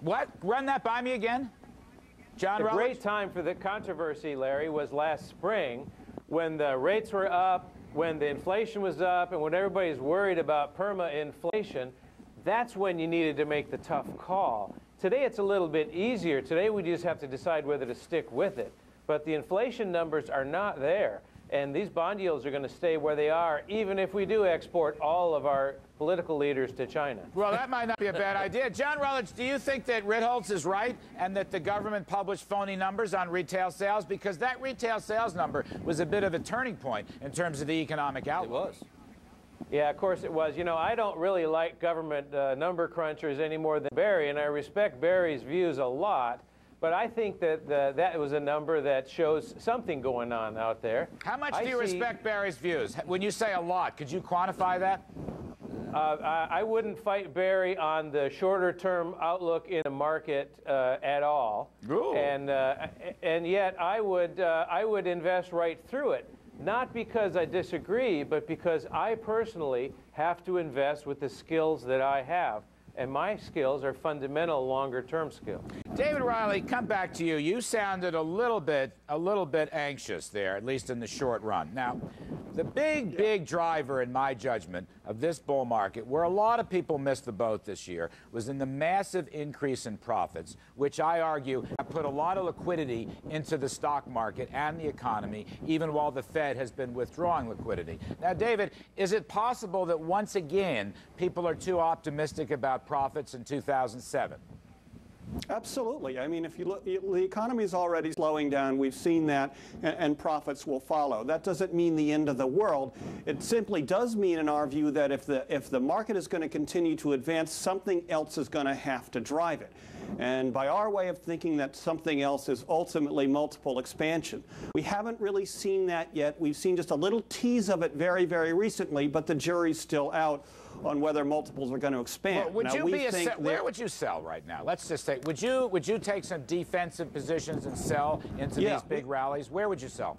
What? Run that by me again? John Rutledge? The great time for the controversy, Larry, was last spring when the rates were up, when the inflation was up, and when everybody's worried about perma-inflation. That's when you needed to make the tough call. Today it's a little bit easier. Today we just have to decide whether to stick with it. But the inflation numbers are not there. And these bond yields are going to stay where they are, even if we do export all of our political leaders to China. Well, that might not be a bad idea. John Rutledge, do you think that Ritholtz is right and that the government published phony numbers on retail sales? Because that retail sales number was a bit of a turning point in terms of the economic outlook. It was. Yeah, of course it was. You know, I don't really like government number crunchers any more than Barry, and I respect Barry's views a lot. But I think that that was a number that shows something going on out there. How much do you respect Barry's views? When you say a lot, could you quantify that? I wouldn't fight Barry on the shorter-term outlook in the market at all. Ooh. And yet I would invest right through it. Not because I disagree, but because I personally have to invest with the skills that I have. And my skills are fundamental longer-term skills. David Reilly, come back to you. You sounded a little bit anxious there, at least in the short run. Now, the big driver, in my judgment, of this bull market, where a lot of people missed the boat this year, was in the massive increase in profits, which I argue have put a lot of liquidity into the stock market and the economy, even while the Fed has been withdrawing liquidity. Now, David, is it possible that once again people are too optimistic about profits in 2007? Absolutely. I mean, if you look, the economy is already slowing down. We've seen that, and profits will follow. That doesn't mean the end of the world. It simply does mean, in our view, that if the market is going to continue to advance, something else is going to have to drive it. And by our way of thinking, that something else is ultimately multiple expansion. We haven't really seen that yet. We've seen just a little tease of it very, very recently, but the jury's still out on whether multiples are going to expand. Well, where would you sell right now? Let's just say, would you take some defensive positions and sell into these big rallies? Where would you sell?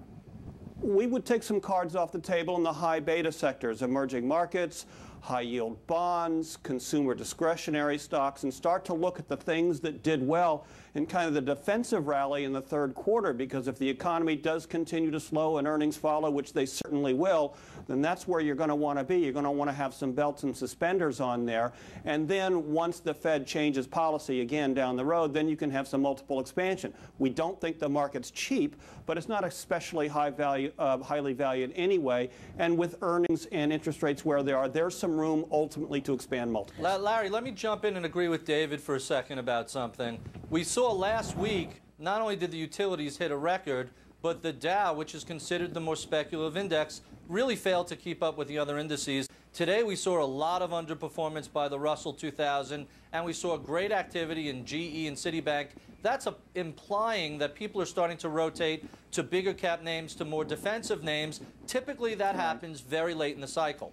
We would take some cards off the table in the high beta sectors, emerging markets, high-yield bonds, consumer discretionary stocks, and start to look at the things that did well in kind of the defensive rally in the third quarter, because if the economy does continue to slow and earnings follow, which they certainly will, then that's where you're going to want to be. You're going to want to have some belts and suspenders on there. And then once the Fed changes policy again down the road, then you can have some multiple expansion. We don't think the market's cheap, but it's not especially highly valued anyway. And with earnings and interest rates where they are, there's some room ultimately to expand multiples. Larry, let me jump in and agree with David for a second about something. We saw last week, not only did the utilities hit a record, but the Dow, which is considered the more speculative index, really failed to keep up with the other indices. Today we saw a lot of underperformance by the Russell 2000, and we saw great activity in GE and Citibank. That's implying that people are starting to rotate to bigger cap names, to more defensive names. Typically that happens very late in the cycle.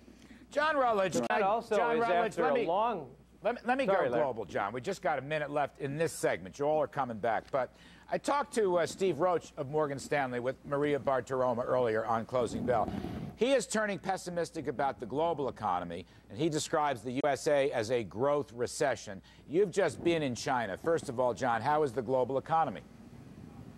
John Rutledge, that also John is Rutledge, after a long... Let me go global, John. We just got a minute left in this segment. You all are coming back. But I talked to Steve Roach of Morgan Stanley with Maria Bartiromo earlier on Closing Bell. He is turning pessimistic about the global economy, and he describes the USA as a growth recession. You've just been in China. First of all, John, how is the global economy?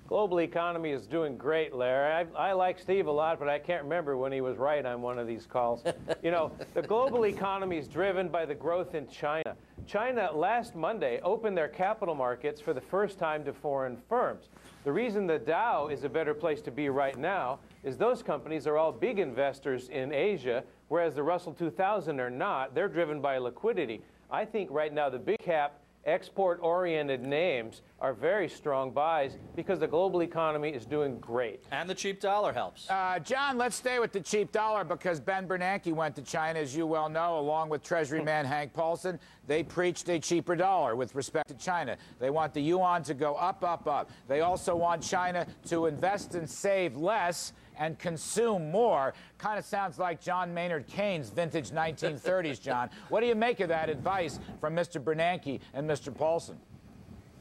Global economy is doing great, Larry. I like Steve a lot, but I can't remember when he was right on one of these calls. You know, the global economy is driven by the growth in China. China last Monday opened their capital markets for the first time to foreign firms. The reason the Dow is a better place to be right now is those companies are all big investors in Asia, whereas the Russell 2000 are not. They're driven by liquidity. I think right now the big cap export-oriented names are very strong buys because the global economy is doing great. And the cheap dollar helps. John, let's stay with the cheap dollar because Ben Bernanke went to China, as you well know, along with Treasury man Hank Paulson. They preached a cheaper dollar with respect to China. They want the yuan to go up, up, up. They also want China to invest and save less and consume more. Kind of sounds like John Maynard Keynes' vintage 1930s, John. What do you make of that advice from Mr. Bernanke and Mr. Paulson?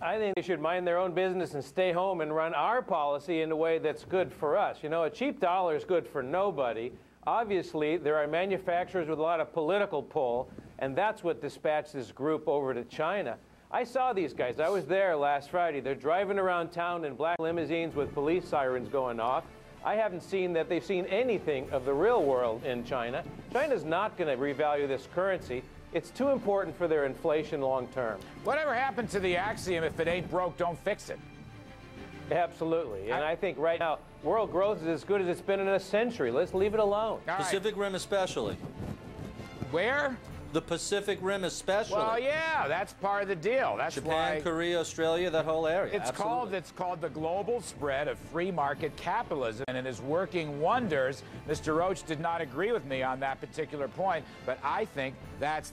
I think they should mind their own business and stay home and run our policy in a way that's good for us. You know, a cheap dollar is good for nobody. Obviously, there are manufacturers with a lot of political pull, and that's what dispatched this group over to China. I saw these guys. I was there last Friday. They're driving around town in black limousines with police sirens going off. I haven't seen that they've seen anything of the real world in China. China's not going to revalue this currency. It's too important for their inflation long term. Whatever happened to the axiom, if it ain't broke, don't fix it? Absolutely. And I think right now, world growth is as good as it's been in a century. Let's leave it alone. All right. Pacific Rim especially. Where? The Pacific Rim especially. Well, yeah, that's part of the deal. That's Japan, why Korea, Australia, that whole area. it's called the global spread of free market capitalism, and it is working wonders. Mr. Roach did not agree with me on that particular point, but I think that's